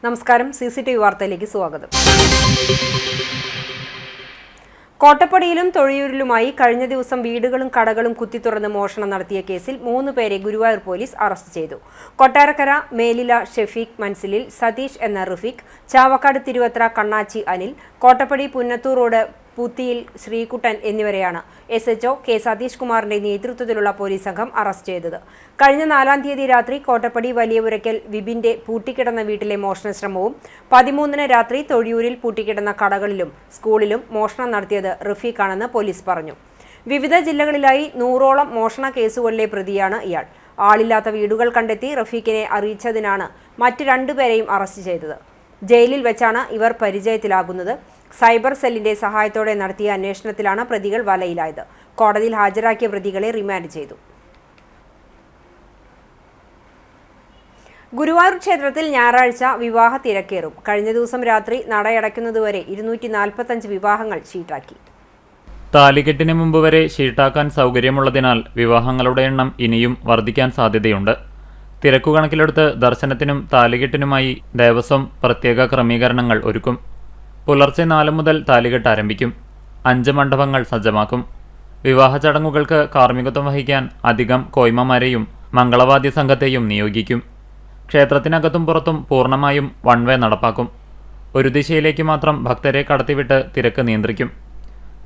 നമസ്കാരം, CCTV വാർത്തയിലേക്ക് സ്വാഗതം. കോട്ടപ്പടിയിലും തൊഴിയൂരിലുമായി കഴിഞ്ഞ ദിവസം വീടുകളും കടകളും കുത്തിത്തുറന്ന് മോഷണം നടത്തിയ കേസിൽ 3 പേരെ ഗുരുവായൂർ പോലീസ് അറസ്റ്റ് ചെയ്തു. കൊട്ടാരക്കര മേലില ഷെഫീഖ് മൻസിലിൽ സതീഷ് എന്ന റഫീഖ്, ചാവക്കാട് തിരുവത്ര കണ്ണാച്ചി അനിൽ, കോട്ടപ്പടി പുന്നത്തൂർ റോഡ് പൂത്തിയിൽ ശ്രീകുട്ടൻ എന്നിവരെയാണ് SHO K സതീഷ് കുമാറിന്റെ നേതൃത്വത്തിലുള്ള പോലീസ് സംഘം അറസ്റ്റ് ചെയ്തത്. കഴിഞ്ഞ 4-ാം തീയതി രാത്രി കോട്ടപ്പടി വലിയപുരയ്ക്കൽ വിപിന്റെ പൂട്ടിക്കിടന്ന വീട്ടിലെ മോഷണ ശ്രമവും 13-ന് രാത്രി തൊഴിയൂരിൽ പൂട്ടിക്കിടന്ന കടകളിലും സ്കൂളിലും മോഷണം നടത്തിയത് റഫീഖാണെന്ന് പോലീസ് പറഞ്ഞു. വിവിധ ജില്ലകളിലായി 100ഓളം മോഷണ കേസുകളിലെ പ്രതിയാണ് ഇയാൾ. ആളില്ലാത്ത വീടുകൾ കണ്ടെത്തി റഫീഖിനെ അറിയിച്ചതിനാണ് മറ്റ് 2 പേരെയും അറസ്റ്റ് ചെയ്തത്. ജയിലിൽ വെച്ചാണ് ഇവർ പരിചയത്തിലാകുന്നത്. സൈബർ സെല്ലിന്റെ സഹായത്തോടെ നടത്തിയ അന്വേഷണത്തിലാണ് പ്രതികൾ വലയിലായത്. കോടതിയിൽ ഹാജരാക്കിയ പ്രതികളെ റിമാൻഡ് ചെയ്തു. ഗുരുവായൂർ ക്ഷേത്രത്തിൽ ഞായറാഴ്ച വിവാഹ തിരക്കേറും. കഴിഞ്ഞ ദിവസം രാത്രി നടയടയ്ക്കുന്നതുവരെ 245 വിവാഹങ്ങൾ ഷീട്ടാക്കി. താലികെട്ടിന് മുമ്പ് വരെ ഷീട്ടാക്കാൻ സൗകര്യമുള്ളതിനാൽ വിവാഹങ്ങളുടെ എണ്ണം ഇനിയും വർദ്ധിക്കാൻ സാധ്യതയുണ്ട്. തിരക്കു കണക്കിലെടുത്ത് ദർശനത്തിനും താലികെട്ടിനുമായി ദേവസ്വം പ്രത്യേക ക്രമീകരണങ്ങൾ ഒരുക്കും. പുലർച്ചെ 4 മുതൽ താലികെട്ട് ആരംഭിക്കും. 5 മണ്ഡപങ്ങൾ സജ്ജമാക്കും. വിവാഹ ചടങ്ങുകൾക്ക് കാർമ്മികത്വം വഹിക്കാൻ അധികം കോയ്മമാരെയും മംഗളവാദ്യ സംഘത്തെയും നിയോഗിക്കും. ക്ഷേത്രത്തിനകത്തും പുറത്തും പൂർണ്ണമായും വൺ വേ നടപ്പാക്കും. ഒരു ദിശയിലേക്ക് മാത്രം ഭക്തരെ കടത്തിവിട്ട് തിരക്ക് നിയന്ത്രിക്കും.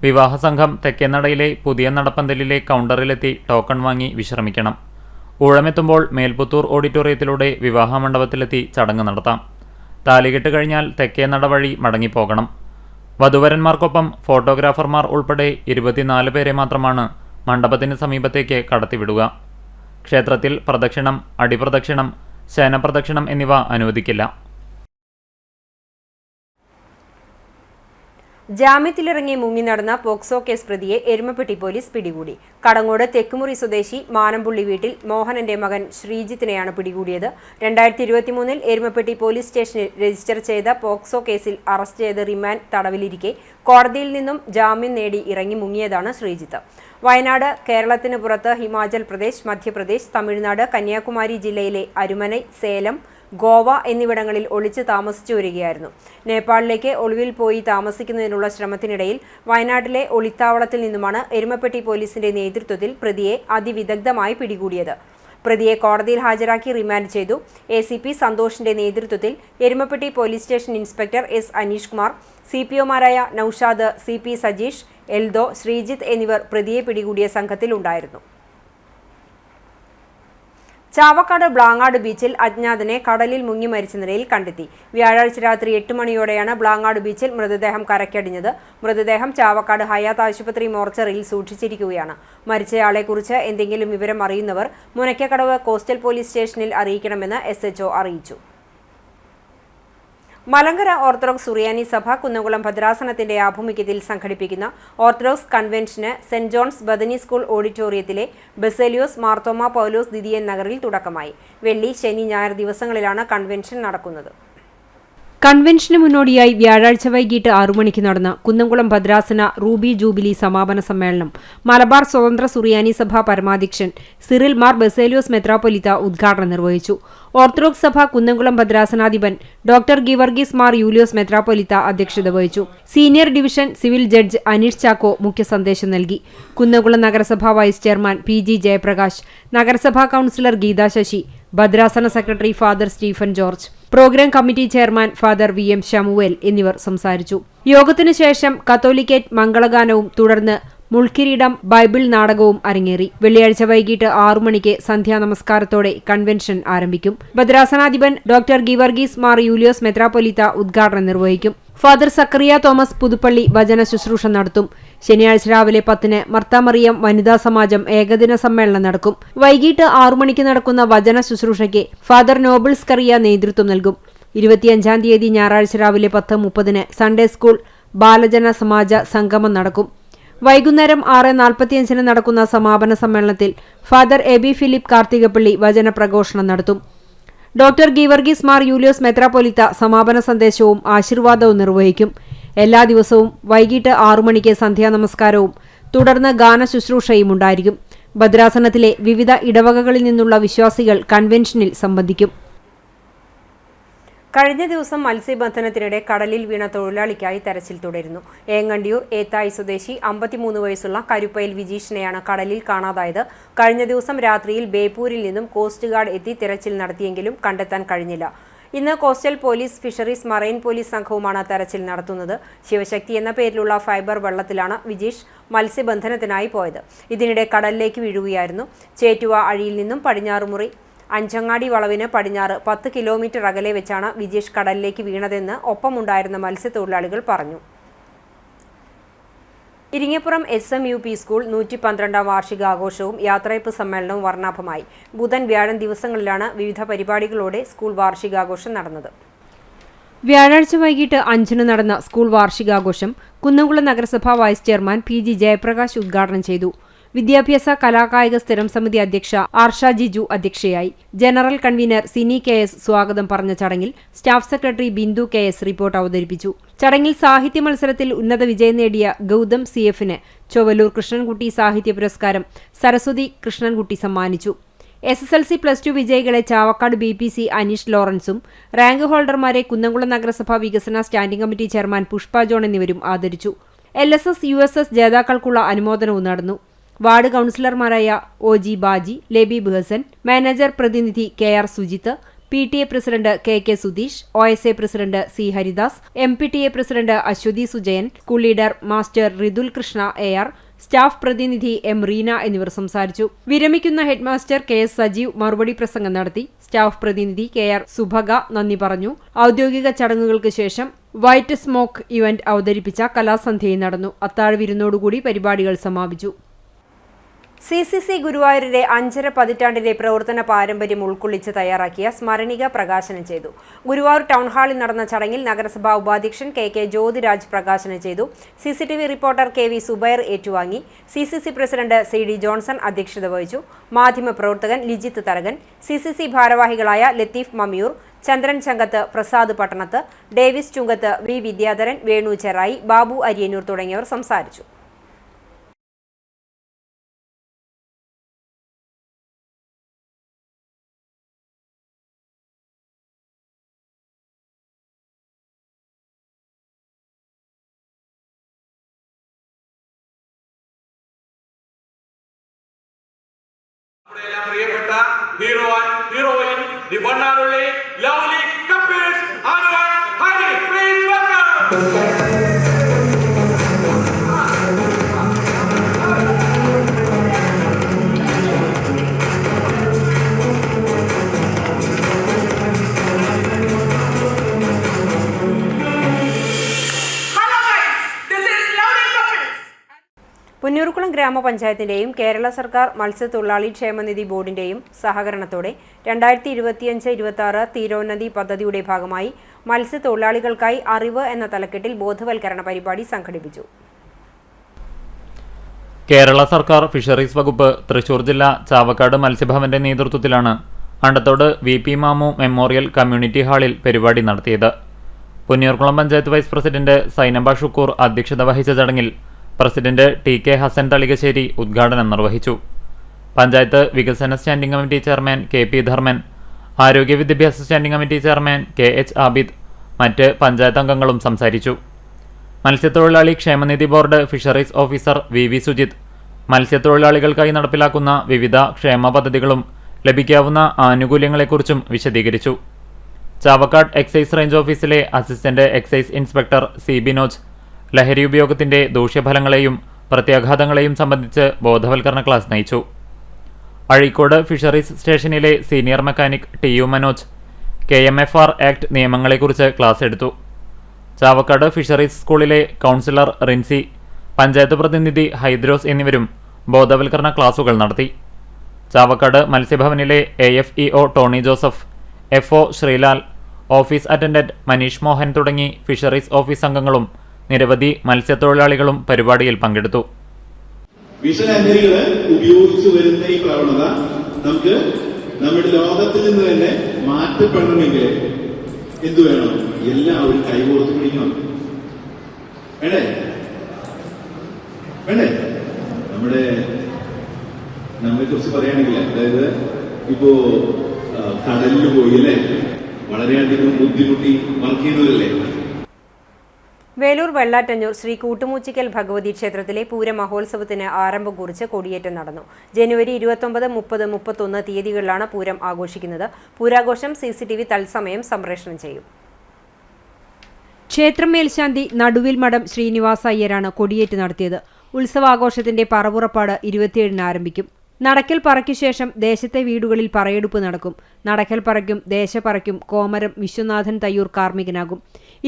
വിവാഹ സംഘം തെക്കേനടയിലെ പുതിയ നടപ്പന്തലിലെ കൗണ്ടറിലെത്തി ടോക്കൺ വാങ്ങി വിശ്രമിക്കണം. ഊഴമെത്തുമ്പോൾ മേൽപുത്തൂർ ഓഡിറ്റോറിയത്തിലൂടെ വിവാഹ മണ്ഡപത്തിലെത്തി ചടങ്ങ് നടത്താം. താലികെട്ട് കഴിഞ്ഞാൽ തെക്കേനട വഴി മടങ്ങിപ്പോകണം. വധുവരന്മാർക്കൊപ്പം ഫോട്ടോഗ്രാഫർമാർ ഉൾപ്പെടെ 24 പേരെ മാത്രമാണ് മണ്ഡപത്തിന് സമീപത്തേക്ക് കടത്തിവിടുക. ക്ഷേത്രത്തിൽ പ്രദക്ഷിണം, അടിപ്രദക്ഷിണം, ശയനപ്രദക്ഷിണം എന്നിവ അനുവദിക്കില്ല. ജാമ്യത്തിലിറങ്ങി മുങ്ങി നടന്ന പോക്സോ കേസ് പ്രതിയെ എരുമപ്പെട്ടി പോലീസ് പിടികൂടി. കടങ്ങോട് തെക്കുമുറി സ്വദേശി മാനംപുള്ളി വീട്ടിൽ മോഹനന്റെ മകൻ ശ്രീജിത്തിനെയാണ് പിടികൂടിയത്. 2023-ൽ എരുമപ്പെട്ടി പോലീസ് സ്റ്റേഷനിൽ രജിസ്റ്റർ ചെയ്ത പോക്സോ കേസിൽ അറസ്റ്റ് ചെയ്ത് റിമാൻഡ് തടവിലിരിക്കെ കോടതിയിൽ നിന്നും ജാമ്യം നേടി ഇറങ്ങി മുങ്ങിയതാണ് ശ്രീജിത്ത്. വയനാട്, കേരളത്തിന് പുറത്ത് ഹിമാചൽ പ്രദേശ്, മധ്യപ്രദേശ്, തമിഴ്നാട്, കന്യാകുമാരി ജില്ലയിലെ അരുമനൈ, സേലം, ഗോവ എന്നിവിടങ്ങളിൽ ഒളിച്ച് താമസിച്ചു വരികയായിരുന്നു. നേപ്പാളിലേക്ക് ഒളിവിൽ പോയി താമസിക്കുന്നതിനുള്ള ശ്രമത്തിനിടയിൽ വയനാട്ടിലെ ഒളിത്താവളത്തിൽ നിന്നുമാണ് എരുമപ്പെട്ടി പോലീസിന്റെ നേതൃത്വത്തിൽ പ്രതിയെ അതിവിദഗ്ധമായി പിടികൂടിയത്. പ്രതിയെ കോടതിയിൽ ഹാജരാക്കി റിമാൻഡ് ചെയ്തു. ACP സന്തോഷിന്റെ നേതൃത്വത്തിൽ Erumappetty police station inspector S Aneesh Kumar, CPOമാരായ നൌഷാദ്, CP സജീഷ്, എൽദോ, ശ്രീജിത്ത് എന്നിവർ പ്രതിയെ പിടികൂടിയ സംഘത്തിലുണ്ടായിരുന്നു. ചാവക്കാട് ബ്ലാങ്ങാട് ബീച്ചിൽ അജ്ഞാതനെ കടലിൽ മുങ്ങി മരിച്ച നിലയിൽ കണ്ടെത്തി. വ്യാഴാഴ്ച രാത്രി 8 മണിയോടെയാണ് ബ്ലാങ്ങാട് ബീച്ചിൽ മൃതദേഹം കരയ്ക്കടിഞ്ഞത്. മൃതദേഹം ചാവക്കാട് ഹയാത്ത് ആശുപത്രി മോർച്ചറിയിൽ സൂക്ഷിച്ചിരിക്കുകയാണ്. മരിച്ചയാളെക്കുറിച്ച് എന്തെങ്കിലും വിവരം അറിയുന്നവർ മുനയ്ക്കക്കടവ് കോസ്റ്റൽ പോലീസ് സ്റ്റേഷനിൽ അറിയിക്കണമെന്ന് SHO അറിയിച്ചു. മലങ്കര ഓർത്തഡോക്സ് സുറിയാനി സഭ കുന്നംകുളം ഭദ്രാസനത്തിന്റെ ആഭിമുഖ്യത്തിൽ സംഘടിപ്പിക്കുന്ന ഓർത്തഡോക്സ് കൺവെൻഷന് സെന്റ് ജോൺസ് ബദനി സ്കൂൾ ഓഡിറ്റോറിയത്തിലെ ബസേലിയോസ് മാർത്തോമ പൗലോസ് ദ്വിതീയൻ നഗറിൽ തുടക്കമായി. വെള്ളി, ശനി, ഞായർ ദിവസങ്ങളിലാണ് കൺവെൻഷൻ നടക്കുന്നത്. കൺവെൻഷന് മുന്നോടിയായി വ്യാഴാഴ്ച വൈകിട്ട് 6 മണിക്ക് നടന്ന കുന്നംകുളം ഭദ്രാസന റൂബി ജൂബിലി സമാപന സമ്മേളനം മലബാർ സ്വതന്ത്ര സുറിയാനി സഭ പരമാധ്യക്ഷൻ സിറിൽ മാർ ബസേലിയോസ് മെത്രാപ്പൊലീത്ത ഉദ്ഘാടനം നിർവഹിച്ചു. ഓർത്തഡോക്സ് സഭ കുന്നംകുളം ഭദ്രാസനാധിപൻ ഡോക്ടർ ഗിവർഗീസ് മാർ യൂലിയോസ് മെത്രാപ്പൊലീത്ത അധ്യക്ഷത വഹിച്ചു. Senior division civil judge Aneesh Chacko മുഖ്യ സന്ദേശം നൽകി. കുന്നംകുളം നഗരസഭാ വൈസ് ചെയർമാൻ PG ജയപ്രകാശ്, നഗരസഭാ കൌൺസിലർ ഗീതാ ശശി, ഭദ്രാസന secretary father Stephen George, programme committee chairman father VM Samuel എന്നിവർ സംസാരിച്ചു. യോഗത്തിനു ശേഷം കത്തോലിക്കേറ്റ് മംഗളഗാനവും തുടർന്ന് മുൾക്കിരീടം ബൈബിൾ നാടകവും അരങ്ങേറി. വെള്ളിയാഴ്ച വൈകിട്ട് 6 മണിക്ക് സന്ധ്യാനമസ്കാരത്തോടെ കൺവെൻഷൻ ആരംഭിക്കും. ഭദ്രാസനാധിപൻ ഡോക്ടർ ഗിവർഗീസ് മാർ യൂലിയോസ് മെത്രാപ്പൊലീത്ത ഉദ്ഘാടനം നിർവഹിക്കും. ഫാദർ സക്കറിയ തോമസ് പുതുപ്പള്ളി വചന ശുശ്രൂഷ നടത്തും. ശനിയാഴ്ച രാവിലെ 10-ന് മർത്താമറിയം വനിതാ സമാജം ഏകദിന സമ്മേളനം നടക്കും. വൈകിട്ട് 6 മണിക്ക് നടക്കുന്ന വചന ശുശ്രൂഷയ്ക്ക് ഫാദർ നോബിൾ സ്കറിയ നേതൃത്വം നൽകും. 25-ാം തീയതി ഞായറാഴ്ച രാവിലെ 10:30-ന് സൺഡേ സ്കൂൾ ബാലജന സമാജ സംഗമം നടക്കും. വൈകുന്നേരം 6:45-ന് നടക്കുന്ന സമാപന സമ്മേളനത്തിൽ ഫാദർ AB ഫിലിപ്പ് കാർത്തികപ്പള്ളി വചന പ്രഘോഷണം നടത്തും. ഡോക്ടർ ഗീവർഗീസ് മാർ യൂലിയോസ് മെത്രാപ്പൊലീത്ത സമാപന സന്ദേശവും ആശീർവാദവും നിർവഹിക്കും. എല്ലാ ദിവസവും വൈകിട്ട് 6 മണിക്ക് സന്ധ്യാനമസ്കാരവും തുടർന്ന് ഗാന ശുശ്രൂഷയും ഉണ്ടായിരിക്കും. ഭദ്രാസനത്തിലെ വിവിധ ഇടവകകളിൽ നിന്നുള്ള വിശ്വാസികൾ കൺവെൻഷനിൽ സംബന്ധിക്കും. കഴിഞ്ഞ ദിവസം മത്സ്യബന്ധനത്തിനിടെ കടലിൽ വീണ തൊഴിലാളിക്കായി തെരച്ചിൽ തുടരുന്നു. ഏങ്ങണ്ടിയൂർ ഏത്തായി സ്വദേശി 53 വയസ്സുള്ള കരുപ്പയിൽ വിജീഷിനെയാണ് കടലിൽ കാണാതായത്. കഴിഞ്ഞ ദിവസം രാത്രിയിൽ ബേപ്പൂരിൽ നിന്നും കോസ്റ്റ് ഗാർഡ് എത്തി തെരച്ചിൽ നടത്തിയെങ്കിലും കണ്ടെത്താൻ കഴിഞ്ഞില്ല. ഇന്ന് coastal police, fisheries, marine police സംഘവുമാണ് തെരച്ചിൽ നടത്തുന്നത്. ശിവശക്തി എന്ന പേരിലുള്ള ഫൈബർ വള്ളത്തിലാണ് വിജീഷ് മത്സ്യബന്ധനത്തിനായി പോയത്. ഇതിനിടെ കടലിലേക്ക് വീഴുകയായിരുന്നു. ചേറ്റുവ അഴിയിൽ നിന്നും പടിഞ്ഞാറുമുറി അഞ്ചങ്ങാടി വളവിന് പടിഞ്ഞാറ് 10 കിലോമീറ്റർ അകലെ വെച്ചാണ് വിജീഷ് കടലിലേക്ക് വീണതെന്ന് ഒപ്പമുണ്ടായിരുന്ന മത്സ്യത്തൊഴിലാളികൾ പറഞ്ഞു. ഇരിങ്ങപ്പുറം SMUP സ്കൂൾ 112ാം വാർഷികാഘോഷവും യാത്രയപ്പ് സമ്മേളനവും വർണ്ണാഭമായി. ബുധൻ, വ്യാഴം ദിവസങ്ങളിലാണ് വിവിധ പരിപാടികളോടെ സ്കൂൾ വാർഷികാഘോഷം നടന്നത്. വ്യാഴാഴ്ച വൈകിട്ട് 5-ന് നടന്ന സ്കൂൾ വാർഷികാഘോഷം കുന്നംകുളം നഗരസഭാ വൈസ് ചെയർമാൻ PG ജയപ്രകാശ് ഉദ്ഘാടനം ചെയ്തു. വിദ്യാഭ്യാസ കലാകായിക സ്ഥിരം സമിതി അധ്യക്ഷ ആർഷ ജിജു അധ്യക്ഷയായി. ജനറൽ കൺവീനർ സിനി KS സ്വാഗതം പറഞ്ഞ ചടങ്ങിൽ staff secretary Bindu KS report അവതരിപ്പിച്ചു. ചടങ്ങിൽ സാഹിത്യ മത്സരത്തിൽ ഉന്നത വിജയം നേടിയ ഗൗതം CFന് ചൊവ്വലൂർ കൃഷ്ണൻകുട്ടി സാഹിത്യ പുരസ്കാരം സരസ്വതി കൃഷ്ണൻകുട്ടി സമ്മാനിച്ചു. SSLC +2 വിജയികളെ ചാവക്കാട് BPC അനീഷ് ലോറൻസും റാങ്ക് ഹോൾഡർമാരെ കുന്നംകുളം നഗരസഭാ വികസന standing committee chairman Pushpa John എന്നിവരും ആദരിച്ചു. LSS USS ജേതാക്കൾക്കുള്ള അനുമോദനവും നടന്നു. വാർഡ് കൗൺസിലർമാരായ OG ബാജി, ലബീബ് ഹസൻ, മാനേജർ പ്രതിനിധി KR Sujith, PTA president KK Sudheesh, OSA president C Haridas, MPTA president Aswathy Sujayan, school leader master Rithul Krishna AR, staff പ്രതിനിധി M റീന എന്നിവർ സംസാരിച്ചു. വിരമിക്കുന്ന ഹെഡ്മാസ്റ്റർ KS സജീവ് മറുപടി പ്രസംഗം നടത്തി. സ്റ്റാഫ് പ്രതിനിധി KR സുഭഗ നന്ദി പറഞ്ഞു. ഔദ്യോഗിക ചടങ്ങുകൾക്ക് ശേഷം വൈറ്റ് സ്മോക്ക് ഇവന്റ് അവതരിപ്പിച്ച കലാസന്ധ്യയും നടന്നു. അത്താഴ വിരുന്നോടുകൂടി പരിപാടികൾ സമാപിച്ചു. CCC ഗുരുവായൂരിലെ 5.5 പതിറ്റാണ്ടിന്റെ പ്രവർത്തന പാരമ്പര്യം ഉൾക്കൊള്ളിച്ച് തയ്യാറാക്കിയ സ്മരണിക പ്രകാശനം ചെയ്തു. ഗുരുവായൂർ ടൗൺ ഹാളിൽ നടന്ന ചടങ്ങിൽ നഗരസഭാ ഉപാധ്യക്ഷൻ KK ജ്യോതിരാജ് പ്രകാശനം ചെയ്തു. CCTV റിപ്പോർട്ടർ KV സുബൈർ ഏറ്റുവാങ്ങി. CCC പ്രസിഡന്റ് CD ജോൺസൺ അധ്യക്ഷത വഹിച്ചു. മാധ്യമപ്രവർത്തകൻ ലിജിത്ത് തരകൻ, CCC ഭാരവാഹികളായ ലത്തീഫ് മമ്മിയൂർ, ചന്ദ്രൻ ചങ്കത്ത്, പ്രസാദ് പട്ടണത്ത്, ഡേവിസ് ചുങ്കത്ത്, V വിദ്യാധരൻ, വേണു ചെറായി, ബാബു അരിയന്നൂർ തുടങ്ങിയവർ സംസാരിച്ചു. പ്രിയപ്പെട്ട heroine the one and only lovely couples Anu Hari, please welcome. Punnurkulam ഗ്രാമപഞ്ചായത്തിന്റെയും കേരള സർക്കാർ മത്സ്യത്തൊഴിലാളി ക്ഷേമനിധി ബോർഡിന്റെയും സഹകരണത്തോടെ 2025-26 തീരോന്നതി പദ്ധതിയുടെ ഭാഗമായി മത്സ്യത്തൊഴിലാളികൾക്കായി അറിവ് എന്ന തലക്കെട്ടിൽ ബോധവൽക്കരണ പരിപാടി സംഘടിപ്പിച്ചു. കേരള സർക്കാർ ഫിഷറീസ് വകുപ്പ് തൃശൂർ ജില്ലാ ചാവക്കാട് മത്സ്യഭവന്റെ നേതൃത്വത്തിലാണ് അണ്ടത്തോട് VP മാമു മെമ്മോറിയൽ കമ്മ്യൂണിറ്റി ഹാളിൽ പരിപാടി നടത്തിയത്. പുന്നൂർകുളം പഞ്ചായത്ത് വൈസ് പ്രസിഡന്റ് സൈനബ ഷുക്കൂർ അധ്യക്ഷത വഹിച്ച ചടങ്ങിൽ പ്രസിഡന്റ് TK ഹസൻ തളികശ്ശേരി ഉദ്ഘാടനം നിർവഹിച്ചു. പഞ്ചായത്ത് വികസന standing committee chairman KP Dharman, ആരോഗ്യ വിദ്യാഭ്യാസ standing committee chairman KH Abid, മറ്റ് പഞ്ചായത്ത് അംഗങ്ങളും സംസാരിച്ചു. മത്സ്യത്തൊഴിലാളി ക്ഷേമനിധി board fisheries officer VV Sujith മത്സ്യത്തൊഴിലാളികൾക്കായി നടപ്പിലാക്കുന്ന വിവിധ ക്ഷേമ പദ്ധതികളും ലഭിക്കാവുന്ന ആനുകൂല്യങ്ങളെക്കുറിച്ചും വിശദീകരിച്ചു. ചാവക്കാട് എക്സൈസ് റേഞ്ച് ഓഫീസിലെ assistant excise inspector C Binoj ലഹരി ഉപയോഗത്തിന്റെ ദൂഷ്യഫലങ്ങളെയും പ്രത്യാഘാതങ്ങളെയും സംബന്ധിച്ച് ബോധവൽക്കരണ ക്ലാസ് നയിച്ചു. അഴീക്കോട് ഫിഷറീസ് സ്റ്റേഷനിലെ senior mechanic TU Manoj KMFR act നിയമങ്ങളെക്കുറിച്ച് ക്ലാസ് എടുത്തു. ചാവക്കാട് ഫിഷറീസ് സ്കൂളിലെ കൗൺസിലർ റിൻസി, പഞ്ചായത്ത് പ്രതിനിധി ഹൈദ്രോസ് എന്നിവരും ബോധവൽക്കരണ ക്ലാസുകൾ നടത്തി. ചാവക്കാട് മത്സ്യഭവനിലെ AFEO Tony Joseph, FO Sreelal, office attendant Maneesh Mohan തുടങ്ങി ഫിഷറീസ് ഓഫീസ് അംഗങ്ങളും നിരവധി മത്സ്യത്തൊഴിലാളികളും പരിപാടിയിൽ പങ്കെടുത്തു. വിഷലഹരികൾ ഉപയോഗിച്ചു വരുന്ന ഈ പ്രവണത നമുക്ക് നമ്മുടെ ലോകത്തിൽ നിന്ന് തന്നെ മാറ്റപ്പെടണമെങ്കിൽ എന്തു വേണം? എല്ലാവരും കൈകോർത്ത് പിടിക്കണം. വേണ്ടേ? നമ്മളെ കുറിച്ച് പറയുകയാണെങ്കിൽ, അതായത് ഇപ്പോ കടലിൽ പോയി അല്ലേ, വളരെയധികം ബുദ്ധിമുട്ടി വർക്ക് ചെയ്യുന്നവരല്ലേ. വേലൂർ വെള്ളാറ്റഞ്ഞൂർ ശ്രീ കൂട്ടുമൂച്ചിക്കൽ ഭഗവതി ക്ഷേത്രത്തിലെ പൂരമഹോത്സവത്തിന് ആരംഭം കുറിച്ച് കൊടിയേറ്റം നടന്നു. ജനുവരി 29, 30, 31 തീയതികളിലാണ് പൂരം ആഘോഷിക്കുന്നത്. പൂരാഘോഷം CCTV തത്സമയം സംപ്രേഷണം ചെയ്യും. ക്ഷേത്രം മേൽശാന്തി നടുവിൽ മഠം ശ്രീനിവാസ അയ്യരാണ് കൊടിയേറ്റ് നടത്തിയത്. ഉത്സവാഘോഷത്തിന്റെ പറപുറപ്പാട് 27-ന് ആരംഭിക്കും. നടക്കൽ പറയ്ക്കു ശേഷം ദേശത്തെ വീടുകളിൽ പറയെടുപ്പ് നടക്കും. നടക്കൽ പറയ്ക്കും ദേശപ്പറയ്ക്കും കോമരം വിശ്വനാഥൻ തയ്യൂർ കാർമ്മികനാകും.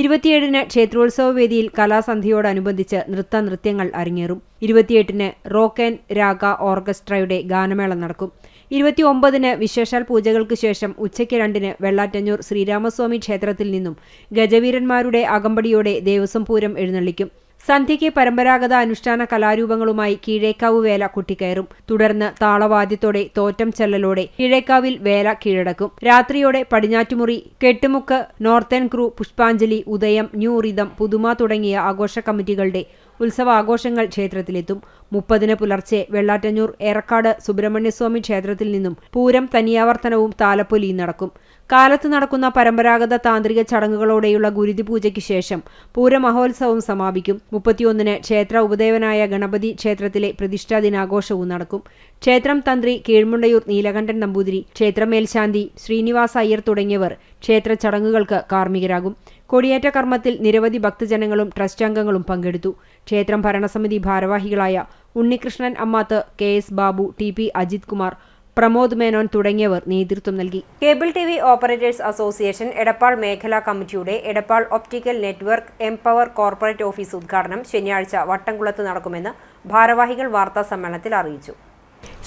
27-ന് ക്ഷേത്രോത്സവ വേദിയിൽ കലാസന്ധ്യയോടനുബന്ധിച്ച് നൃത്യങ്ങൾ അരങ്ങേറും. 28-ന് റോക്ക് ആൻഡ് രാഗ ഓർക്കസ്ട്രയുടെ ഗാനമേള നടക്കും. 29-ന് വിശേഷാൽ പൂജകൾക്ക് ശേഷം ഉച്ചയ്ക്ക് 2-ന് വെള്ളാറ്റഞ്ഞൂർ ശ്രീരാമസ്വാമി ക്ഷേത്രത്തിൽ നിന്നും ഗജവീരന്മാരുടെ അകമ്പടിയോടെ ദേവസ്വം പൂരം എഴുന്നള്ളിക്കും. സന്ധ്യയ്ക്ക് പരമ്പരാഗത അനുഷ്ഠാന കലാരൂപങ്ങളുമായി കീഴേക്കാവ് വേല കൊട്ടിക്കയറും. തുടർന്ന് താളവാദ്യത്തോടെ തോറ്റം ചെല്ലലോടെ കീഴേക്കാവിൽ വേല കീഴടക്കും. രാത്രിയോടെ പടിഞ്ഞാറ്റുമുറി, കെട്ടുമുക്ക്, നോർത്തേൺ ക്രൂ, പുഷ്പാഞ്ജലി, ഉദയം, ന്യൂ റിതം, പുതുമ തുടങ്ങിയ ആഘോഷ കമ്മിറ്റികളുടെ ഉത്സവാഘോഷങ്ങൾ ക്ഷേത്രത്തിലെത്തും. 30-ന് പുലർച്ചെ വെള്ളാറ്റഞ്ഞൂർ ഏറക്കാട് സുബ്രഹ്മണ്യസ്വാമി ക്ഷേത്രത്തിൽ നിന്നും പൂരം തനിയാവർത്തനവും താലപ്പൊലിയും നടക്കും. കാലത്ത് നടക്കുന്ന പരമ്പരാഗത താന്ത്രിക ചടങ്ങുകളോടെയുള്ള ഗുരുതി പൂജയ്ക്ക് ശേഷം പൂരമഹോത്സവം സമാപിക്കും. 31-ന് ക്ഷേത്ര ഉപദേവനായ ഗണപതി ക്ഷേത്രത്തിലെ പ്രതിഷ്ഠാ ദിനാഘോഷവും നടക്കും. ക്ഷേത്രം തന്ത്രി കീഴ്മുണ്ടയൂർ നീലകണ്ഠൻ നമ്പൂതിരി, ക്ഷേത്ര മേൽശാന്തി ശ്രീനിവാസ അയ്യർ തുടങ്ങിയവർ ക്ഷേത്ര ചടങ്ങുകൾക്ക് കാർമ്മികരാകും. കൊടിയേറ്റ കർമ്മത്തിൽ നിരവധി ഭക്തജനങ്ങളും ട്രസ്റ്റ് അംഗങ്ങളും പങ്കെടുത്തു. ക്ഷേത്രം ഭരണസമിതി ഭാരവാഹികളായ ഉണ്ണികൃഷ്ണൻ അമ്മാത്ത്, KS ബാബു, TP അജിത് കുമാർ, പ്രമോദ് മേനോൻ തുടങ്ങിയവർ നേതൃത്വം നൽകി. Cable TV operators association Edappal മേഖലാ കമ്മിറ്റിയുടെ Edappal optical network empower corporate office ഉദ്ഘാടനം ശനിയാഴ്ച വട്ടംകുളത്ത് നടക്കുമെന്ന് ഭാരവാഹികൾ വാർത്താസമ്മേളനത്തിൽ അറിയിച്ചു.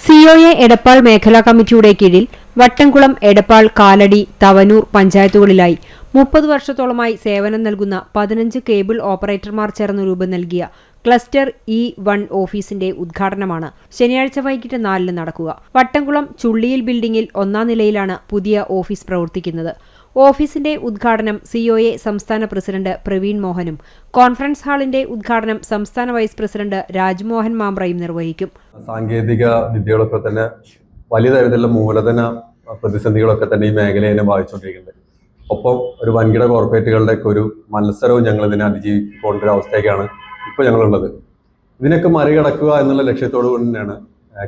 COA എടപ്പാൾ മേഖലാ കമ്മിറ്റിയുടെ കീഴിൽ വട്ടംകുളം, എടപ്പാൾ, കാലടി, തവനൂർ പഞ്ചായത്തുകളിലായി 30 വർഷത്തോളമായി സേവനം നൽകുന്ന 15 കേബിൾ ഓപ്പറേറ്റർമാർ ചേർന്ന് രൂപം നൽകിയ ക്ലസ്റ്റർ E1 ഓഫീസിന്റെ ഉദ്ഘാടനമാണ് ശനിയാഴ്ച വൈകിട്ട് 4-ന് നടക്കുക. വട്ടംകുളം ചുള്ളിയിൽ ബിൽഡിംഗിൽ 1-ാം നിലയിലാണ് പുതിയ ഓഫീസ് പ്രവർത്തിക്കുന്നത്. ഓഫീസിന്റെ ഉദ്ഘാടനം COA സംസ്ഥാന പ്രസിഡന്റ് പ്രവീൺ മോഹനും കോൺഫറൻസ് ഹാളിന്റെ ഉദ്ഘാടനം സംസ്ഥാന വൈസ് പ്രസിഡന്റ് രാജ്മോഹൻ മാമ്പ്രയും നിർവഹിക്കും. സാങ്കേതിക വിദ്യകളൊക്കെ തന്നെ വലിയ തരത്തിലുള്ള മൂലധന പ്രതിസന്ധികളൊക്കെ തന്നെ ഈ മേഖലയെ ബാധിച്ചുകൊണ്ടിരിക്കുന്നുണ്ട്. ഒപ്പം ഒരു വൻകിട കോർപ്പറേറ്റുകളുടെയൊക്കെ ഒരു മത്സരവും ഞങ്ങൾ ഇതിനെ അതിജീവിക്കേണ്ട ഒരു അവസ്ഥയ്ക്കാണ് ഇപ്പോൾ ഞങ്ങളുള്ളത്. ഇതിനൊക്കെ മറികടക്കുക എന്നുള്ള ലക്ഷ്യത്തോടു കൂടി തന്നെയാണ്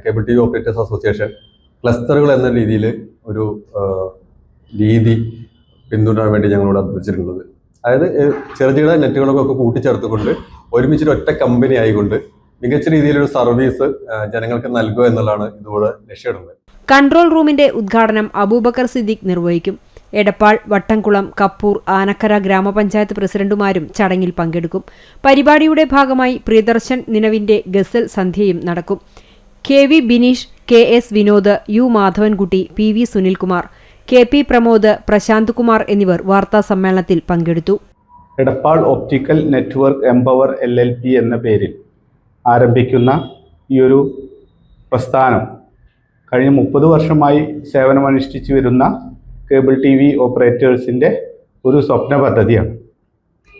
കേബിൾ TV ഓപ്പറേറ്റേഴ്സ് അസോസിയേഷൻ ക്ലസ്റ്ററുകൾ എന്ന രീതിയിൽ ഒരു രീതി പിന്തുടരാൻ വേണ്ടി ഞങ്ങളോട് അഭ്യർത്ഥിച്ചിട്ടുള്ളത്. അതായത് ചെറുകിട നെറ്റുകളൊക്കെ കൂട്ടിച്ചേർത്തുകൊണ്ട് ഒരുമിച്ചൊരു ഒറ്റ കമ്പനി ആയിക്കൊണ്ട് മികച്ച രീതിയിലൊരു സർവീസ് ജനങ്ങൾക്ക് നൽകുക എന്നുള്ളതാണ് ഇതുകൂടെ ലക്ഷ്യമിടുന്നത്. കൺട്രോൾ റൂമിന്റെ ഉദ്ഘാടനം അബൂബക്കർ സിദ്ദീഖ് നിർവഹിക്കും. എടപ്പാൾ, വട്ടംകുളം, കപ്പൂർ, ആനക്കര ഗ്രാമപഞ്ചായത്ത് പ്രസിഡന്റുമാരും ചടങ്ങിൽ പങ്കെടുക്കും. പരിപാടിയുടെ ഭാഗമായി പ്രിയദർശൻ നിലവിന്റെ ഗസൽ സന്ധ്യയും നടക്കും. KV Bineesh, KS Vinod, U Madhavankutty, PV Sunilkumar, KP Pramod, Prashant Kumar എന്നിവർ വാർത്താ സമ്മേളനത്തിൽ പങ്കെടുത്തു. Edappal optical network empower LLP എന്ന പേരിൽ ആരംഭിക്കുന്ന ഈ ഒരു പ്രസ്ഥാനം കഴിഞ്ഞ 30 വർഷമായി സേവനമനുഷ്ഠിച്ചു വരുന്ന കേബിൾ TV ഓപ്പറേറ്റേഴ്സിൻ്റെ ഒരു സ്വപ്ന പദ്ധതിയാണ്.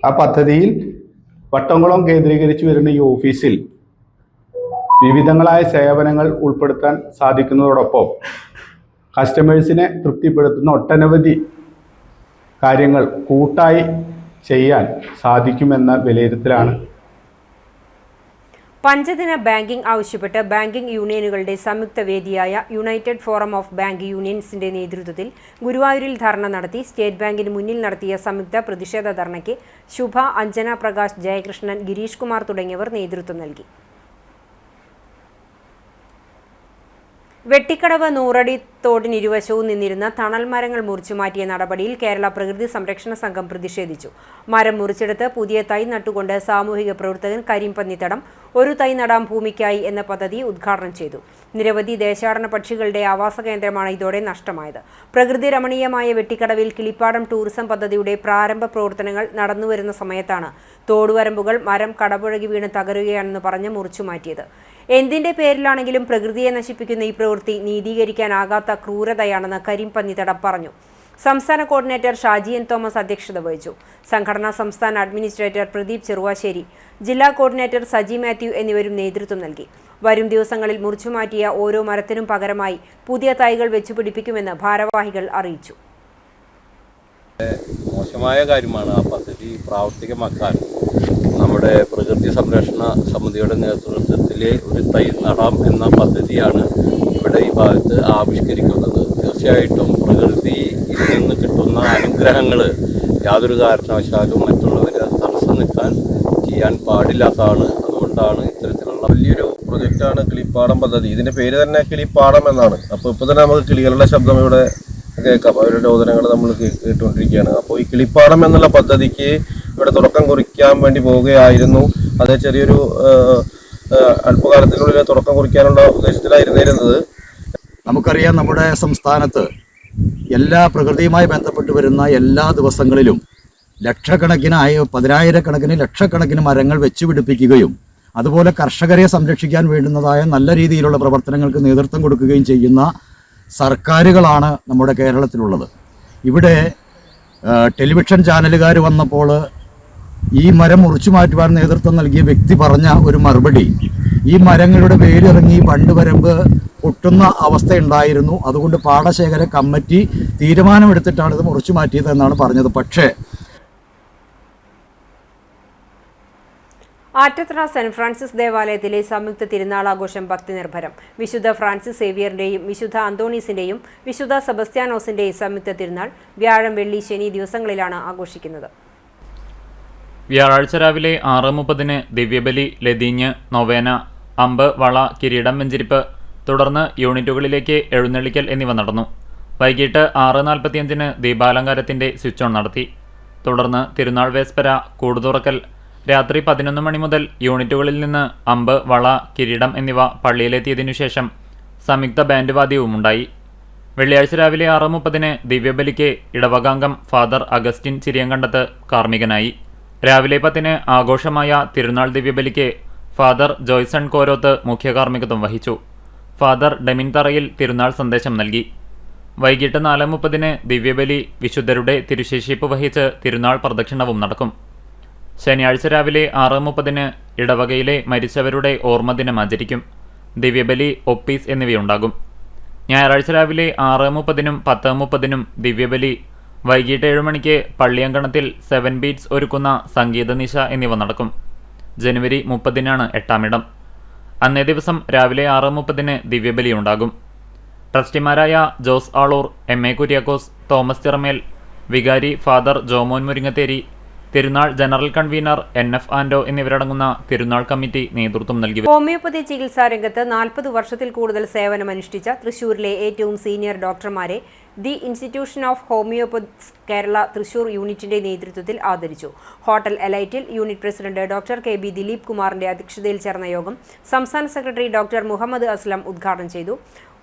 ആ പദ്ധതിയിൽ വട്ടംകുളം കേന്ദ്രീകരിച്ച് വരുന്ന ഈ ഓഫീസിൽ വിവിധങ്ങളായ സേവനങ്ങൾ ഉൾപ്പെടുത്താൻ സാധിക്കുന്നതോടൊപ്പം കസ്റ്റമേഴ്സിനെ തൃപ്തിപ്പെടുത്തുന്ന ഒട്ടനവധി കാര്യങ്ങൾ കൂട്ടായി ചെയ്യാൻ സാധിക്കുമെന്ന വിലയിരുത്തലാണ്. പഞ്ചദിന ബാങ്കിംഗ് ആവശ്യപ്പെട്ട് ബാങ്കിംഗ് യൂണിയനുകളുടെ സംയുക്ത വേദിയായ യുണൈറ്റഡ് ഫോറം ഓഫ് ബാങ്ക് യൂണിയൻസിന്റെ നേതൃത്വത്തിൽ ഗുരുവായൂരിൽ ധർണ നടത്തി. സ്റ്റേറ്റ് ബാങ്കിന് മുന്നിൽ നടത്തിയ സംയുക്ത പ്രതിഷേധ ധർണയ്ക്ക് ശുഭ, അഞ്ജന പ്രകാശ്, ജയകൃഷ്ണൻ, ഗിരീഷ് കുമാർ തുടങ്ങിയവർ നേതൃത്വം നൽകി. വെട്ടിക്കടവ് നൂറടി തോടിനിരുവശവും നിന്നിരുന്ന തണൽ മരങ്ങൾ മുറിച്ചുമാറ്റിയ നടപടിയിൽ കേരള പ്രകൃതി സംരക്ഷണ സംഘം പ്രതിഷേധിച്ചു. മരം മുറിച്ചെടുത്ത് പുതിയ തൈ നട്ടുകൊണ്ട് സാമൂഹിക പ്രവർത്തകൻ കരീം പന്നിത്തടം ഒരു തൈ നടാം ഭൂമിക്കായി എന്ന പദ്ധതി ഉദ്ഘാടനം ചെയ്തു. നിരവധി ദേശാടന പക്ഷികളുടെ ആവാസ കേന്ദ്രമാണ് ഇതോടെ നഷ്ടമായത്. പ്രകൃതി രമണീയമായ വെട്ടിക്കടവിൽ കിളിപ്പാടം ടൂറിസം പദ്ധതിയുടെ പ്രാരംഭ പ്രവർത്തനങ്ങൾ നടന്നുവരുന്ന സമയത്താണ് തോടുവരമ്പുകൾ മരം കടപുഴകി വീണ് തകരുകയാണെന്ന് പറഞ്ഞ് മുറിച്ചുമാറ്റിയത്. എന്തിന്റെ പേരിലാണെങ്കിലും പ്രകൃതിയെ നശിപ്പിക്കുന്ന ഈ പ്രവൃത്തി നീതീകരിക്കാനാകാത്ത ക്രൂരതയാണെന്ന് കരീം പന്നിത്തടം പറഞ്ഞു. സംസ്ഥാന കോർഡിനേറ്റർ ഷാജി N. തോമസ് അധ്യക്ഷത വഹിച്ചു. സംഘടനാ സംസ്ഥാന അഡ്മിനിസ്ട്രേറ്റർ പ്രദീപ് ചെറുവാശ്ശേരി, ജില്ലാ കോർഡിനേറ്റർ സജി മാത്യു എന്നിവരും നേതൃത്വം നൽകി. വരും ദിവസങ്ങളിൽ മുറിച്ചുമാറ്റിയ ഓരോ മരത്തിനും പകരമായി പുതിയ തൈകൾ വെച്ചുപിടിപ്പിക്കുമെന്ന് ഭാരവാഹികൾ അറിയിച്ചു. മോശമായ കാര്യമാണ് ആ പദ്ധതി പ്രാവർത്തികമാക്കാൻ. നമ്മുടെ പ്രകൃതി സംരക്ഷണ സമിതിയുടെ നേതൃത്വത്തിൽ ഒരു തൈ നടാം എന്ന പദ്ധതിയാണ് ഇവിടെ ഈ ഭാഗത്ത് ആവിഷ്കരിക്കുന്നത്. തീർച്ചയായിട്ടും പ്രകൃതിയിൽ നിന്ന് കിട്ടുന്ന അനുഗ്രഹങ്ങൾ യാതൊരു കാരണവശാലും മറ്റുള്ളവർ അത് തടസ്സം നിൽക്കാൻ ചെയ്യാൻ പാടില്ലാത്തതാണ്. അതുകൊണ്ടാണ് ഇത്തരത്തിലുള്ള വലിയൊരു പ്രൊജക്റ്റാണ് കിളിപ്പാടം പദ്ധതി. ഇതിൻ്റെ പേര് തന്നെ കിളിപ്പാടം എന്നാണ്. അപ്പോൾ ഇപ്പോൾ തന്നെ നമുക്ക് കിളികളുടെ ശബ്ദം ഇവിടെ കേൾക്കാം, അവരുടെ രോദനങ്ങൾ നമ്മൾ കേട്ടുകൊണ്ടിരിക്കുകയാണ്. അപ്പോൾ ഈ കിളിപ്പാടം എന്നുള്ള പദ്ധതിക്ക് ഇവിടെ തുടക്കം കുറിക്കാൻ വേണ്ടി പോവുകയായിരുന്നു. അത് ചെറിയൊരു അല്പകാലത്തിനുള്ളിൽ തുടക്കം കുറിക്കാനുള്ള ഉദ്ദേശത്തിലായിരുന്നിരുന്നത്. നമുക്കറിയാം, നമ്മുടെ സംസ്ഥാനത്ത് എല്ലാ പ്രകൃതിയുമായി ബന്ധപ്പെട്ട് വരുന്ന എല്ലാ ദിവസങ്ങളിലും പതിനായിരക്കണക്കിന് ലക്ഷക്കണക്കിന് മരങ്ങൾ വെച്ചുപിടിപ്പിക്കുകയും അതുപോലെ കർഷകരെ സംരക്ഷിക്കാൻ വേണ്ടുന്നതായ നല്ല രീതിയിലുള്ള പ്രവർത്തനങ്ങൾക്ക് നേതൃത്വം കൊടുക്കുകയും ചെയ്യുന്ന സർക്കാരുകളാണ് നമ്മുടെ കേരളത്തിലുള്ളത്. ഇവിടെ ടെലിവിഷൻ ചാനലുകാർ വന്നപ്പോൾ ഈ മരം മുറിച്ചു മാറ്റുവാൻ നേതൃത്വം നൽകിയ വ്യക്തി പറഞ്ഞ ഒരു മറുപടി, ഈ മരങ്ങളുടെ വേരിറങ്ങി പണ്ട് വരമ്പ് പൊട്ടുന്ന അവസ്ഥയുണ്ടായിരുന്നു, അതുകൊണ്ട് പാടശേഖര കമ്മിറ്റി തീരുമാനമെടുത്തിട്ടാണ് ഇത് മുറിച്ചു മാറ്റിയത് എന്നാണ് പറഞ്ഞത്. പക്ഷേ ആറ്റത്തറ സെന്റ് ഫ്രാൻസിസ് ദേവാലയത്തിലെ സംയുക്ത തിരുനാളാഘോഷം ഭക്തിനിർഭരം. വിശുദ്ധ ഫ്രാൻസിസ് സേവിയറിന്റെയും വിശുദ്ധ അന്തോണീസിന്റെയും വിശുദ്ധ സെബസ്ത്യാനോസിന്റെയും സംയുക്ത തിരുനാൾ വ്യാഴം, വെള്ളി, ശനി ദിവസങ്ങളിലാണ് ആഘോഷിക്കുന്നത്. വ്യാഴാഴ്ച രാവിലെ 6:30 ദിവ്യബലി, ലതീഞ്ഞ്, നൊവേന, അമ്പ്, വള, കിരീടം വെഞ്ചിരിപ്പ്, തുടർന്ന് യൂണിറ്റുകളിലേക്ക് എഴുന്നള്ളിക്കൽ എന്നിവ നടന്നു. വൈകിട്ട് 6:45 ദീപാലങ്കാരത്തിന്റെ സ്വിച്ച് ഓൺ നടത്തി. തുടർന്ന് തിരുനാൾ വേസ്പര, കൂടുതുറക്കൽ. രാത്രി 11 മണി മുതൽ യൂണിറ്റുകളിൽ നിന്ന് അമ്പ്, വള, കിരീടം എന്നിവ പള്ളിയിലെത്തിയതിനു ശേഷം സംയുക്ത ബാൻഡ് വാദ്യവുമുണ്ടായി. വെള്ളിയാഴ്ച രാവിലെ 6:30 ദിവ്യബലിക്ക് ഇടവകാംഗം ഫാദർ അഗസ്റ്റിൻ ചിരിയങ്കണ്ടത്ത് കാർമ്മികനായി. രാവിലെ 10 ആഘോഷമായ തിരുനാൾ ദിവ്യബലിക്ക് ഫാദർ ജോയ്സൺ കോരോത്ത് മുഖ്യ കാർമ്മികത്വം വഹിച്ചു. ഫാദർ ഡെമിൻ തറയിൽ തിരുനാൾ സന്ദേശം നൽകി. വൈകിട്ട് 4:30 ദിവ്യബലി, വിശുദ്ധരുടെ തിരുശേഷിപ്പ് വഹിച്ച് തിരുനാൾ പ്രദക്ഷിണവും നടക്കും. ശനിയാഴ്ച രാവിലെ 6:30 ഇടവകയിലെ മരിച്ചവരുടെ ഓർമ്മദിനം ആചരിക്കും. ദിവ്യബലി, ഒപ്പീസ് എന്നിവയുണ്ടാകും. ഞായറാഴ്ച രാവിലെ 6:30 10:30 ദിവ്യബലി. വൈകിട്ട് 7 മണിക്ക് പള്ളിയങ്കണത്തിൽ 7 ബീറ്റ്സ് ഒരുക്കുന്ന സംഗീതനിശ എന്നിവ നടക്കും. ജനുവരി 30 8-ാം ഇടം. അന്നേ ദിവസം രാവിലെ 6:30 ദിവ്യബലി ഉണ്ടാകും. ട്രസ്റ്റിമാരായ ജോസ് ആളൂർ, M.A. കുര്യാക്കോസ്, തോമസ് ചിറമേൽ, വികാരി ഫാദർ ജോമോൻ മുരിങ്ങത്തേരി, തിരുനാൾ ജനറൽ കൺവീനർ NF ആൻഡോ എന്നിവരടങ്ങുന്ന തിരുനാൾ കമ്മിറ്റി നേതൃത്വം നൽകി. ഹോമിയോപ്പതി ചികിത്സാ രംഗത്ത് 40 വർഷത്തിൽ കൂടുതൽ സേവനമനുഷ്ഠിച്ച തൃശൂരിലെ ഏറ്റവും സീനിയർ ഡോക്ടർമാരെ the institution of homoeopathics Kerala Thrissur യൂണിറ്റിന്റെ നേതൃത്വത്തിൽ ആദരിച്ചു. ഹോട്ടൽ എലൈറ്റിൽ unit president doctor KB Dileep കുമാറിന്റെ അധ്യക്ഷതയിൽ ചേർന്ന യോഗം സംസ്ഥാന സെക്രട്ടറി ഡോക്ടർ മുഹമ്മദ് അസ്ലം ഉദ്ഘാടനം ചെയ്തു.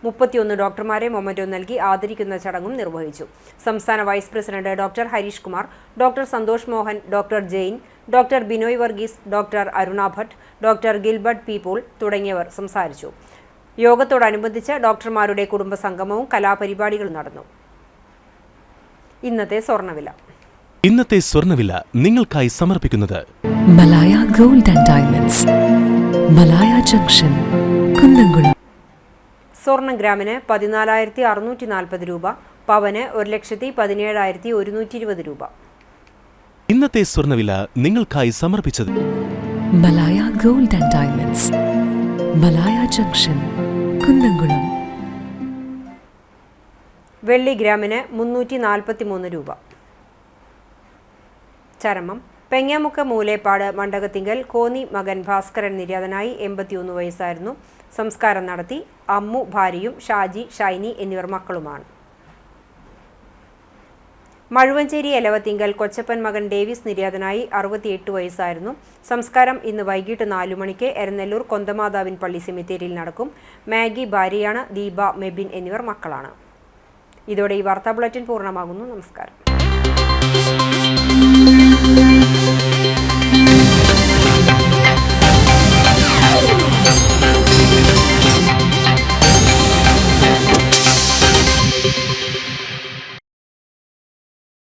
31 ഡോക്ടർമാരെ മൊമന്റോ നൽകി ആദരിക്കുന്ന ചടങ്ങും നിർവഹിച്ചു. സംസ്ഥാന vice president doctor Hareesh Kumar, doctor Santhosh Mohan, doctor Jain, doctor Binoy Varghese, doctor Aruna Bhat, doctor Gilbert പീപ്പോൾ തുടങ്ങിയവർ സംസാരിച്ചു. യോഗത്തോടനുബന്ധിച്ച് ഡോക്ടർമാരുടെ കുടുംബ സംഗമവും കലാപരിപാടികളും നടന്നു. ഇന്നത്തെ സ്വർണ്ണവില നിങ്ങൾക്കായി സമർപ്പിക്കുന്നത് Malaya gold and diamonds, Malaya junction, Kunnamkulam. സ്വർണം ഗ്രാമിന് 14,640 രൂപ, പവന് 1,17,120 രൂപ. ഇന്നത്തെ സ്വർണ്ണവില നിങ്ങൾക്കായി സമർപ്പിച്ചത് Malaya gold and diamonds, Malaya junction, Kunnamkulam. വെള്ളി ഗ്രാമിന് 343 രൂപ. ചരമം. പെങ്ങാമുക്ക് മൂലേപ്പാട് മണ്ഡകത്തിങ്കൽ കോന്നി മകൻ ഭാസ്കരൻ നിര്യാതനായി. 81 വയസ്സായിരുന്നു. സംസ്കാരം നടത്തി. അമ്മു ഭാര്യയും ഷാജി, ഷൈനി എന്നിവർ മക്കളുമാണ്. മഴുവഞ്ചേരി എലവത്തിങ്കൽ കൊച്ചപ്പൻ മകൻ ഡേവിസ് നിര്യാതനായി. 68 വയസ്സായിരുന്നു. സംസ്കാരം ഇന്ന് വൈകിട്ട് 4 മണിക്ക് എരനെല്ലൂർ കൊന്തമാതാവിൻ പള്ളി സെമിത്തേരിയിൽ നടക്കും. മാഗി ഭാര്യയാണ്. ദീപ, മെബിൻ എന്നിവർ മക്കളാണ്. ഇതോടെ ഈ വാർത്താ ബുള്ളറ്റിൻ പൂർണ്ണമാകുന്നു. നമസ്കാരം.